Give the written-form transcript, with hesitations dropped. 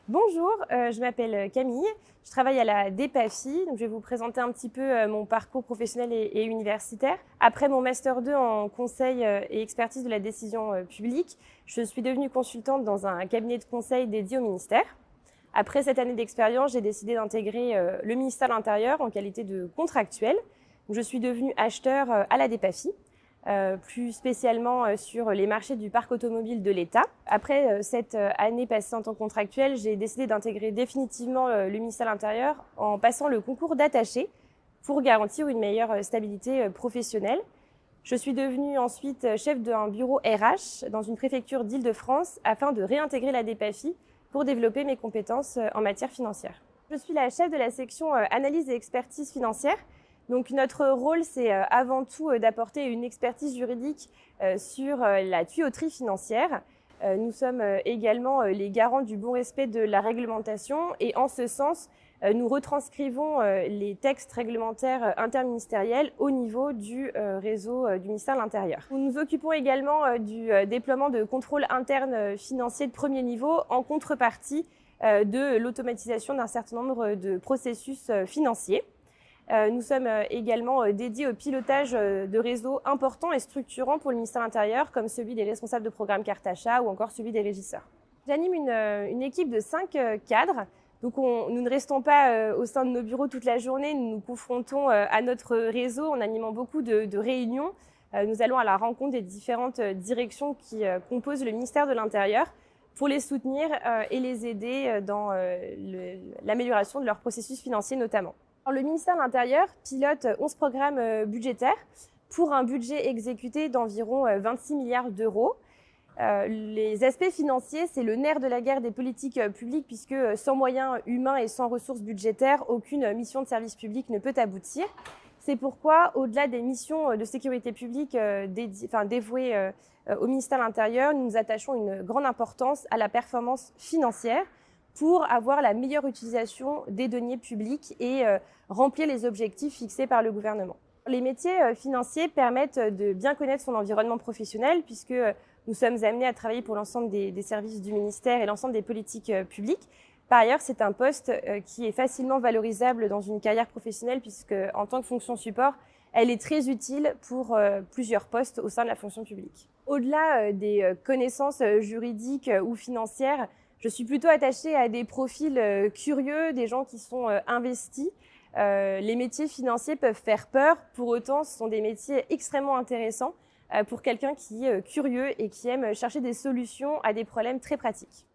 Bonjour, je m'appelle Camille, je travaille à la DEPAFI, donc je vais vous présenter un petit peu mon parcours professionnel et universitaire. Après mon Master 2 en conseil et expertise de la décision publique, je suis devenue consultante dans un cabinet de conseil dédié au ministère. Après cette année d'expérience, j'ai décidé d'intégrer le ministère de l'Intérieur en qualité de contractuelle. Je suis devenue acheteur à la DEPAFI. Plus spécialement sur les marchés du parc automobile de l'État. Après cette année passée en tant que contractuelle, j'ai décidé d'intégrer définitivement le ministère de l'Intérieur en passant le concours d'attaché pour garantir une meilleure stabilité professionnelle. Je suis devenue ensuite chef d'un bureau RH dans une préfecture d'Île-de-France afin de réintégrer la DEPAFI pour développer mes compétences en matière financière. Je suis la chef de la section analyse et expertise financière. Donc notre rôle, c'est avant tout d'apporter une expertise juridique sur la tuyauterie financière. Nous sommes également les garants du bon respect de la réglementation et en ce sens, nous retranscrivons les textes réglementaires interministériels au niveau du réseau du ministère de l'Intérieur. Nous nous occupons également du déploiement de contrôles internes financiers de premier niveau en contrepartie de l'automatisation d'un certain nombre de processus financiers. Nous sommes également dédiés au pilotage de réseaux importants et structurants pour le ministère de l'Intérieur, comme celui des responsables de programme carte achat ou encore celui des régisseurs. J'anime une équipe de 5 cadres. Donc nous ne restons pas au sein de nos bureaux toute la journée, nous nous confrontons à notre réseau en animant beaucoup de réunions. Nous allons à la rencontre des différentes directions qui composent le ministère de l'Intérieur pour les soutenir et les aider dans l'amélioration de leur processus financier notamment. Alors, le ministère de l'Intérieur pilote 11 programmes budgétaires pour un budget exécuté d'environ 26 milliards d'euros. Les aspects financiers, c'est le nerf de la guerre des politiques publiques puisque sans moyens humains et sans ressources budgétaires, aucune mission de service public ne peut aboutir. C'est pourquoi, au-delà des missions de sécurité publique dévouées au ministère de l'Intérieur, nous nous attachons une grande importance à la performance financière pour avoir la meilleure utilisation des deniers publics et remplir les objectifs fixés par le gouvernement. Les métiers financiers permettent de bien connaître son environnement professionnel puisque nous sommes amenés à travailler pour l'ensemble des services du ministère et l'ensemble des politiques publiques. Par ailleurs, c'est un poste qui est facilement valorisable dans une carrière professionnelle puisque, en tant que fonction support, elle est très utile pour plusieurs postes au sein de la fonction publique. Au-delà des connaissances juridiques ou financières, je suis plutôt attachée à des profils curieux, des gens qui sont investis. Les métiers financiers peuvent faire peur, pour autant ce sont des métiers extrêmement intéressants pour quelqu'un qui est curieux et qui aime chercher des solutions à des problèmes très pratiques.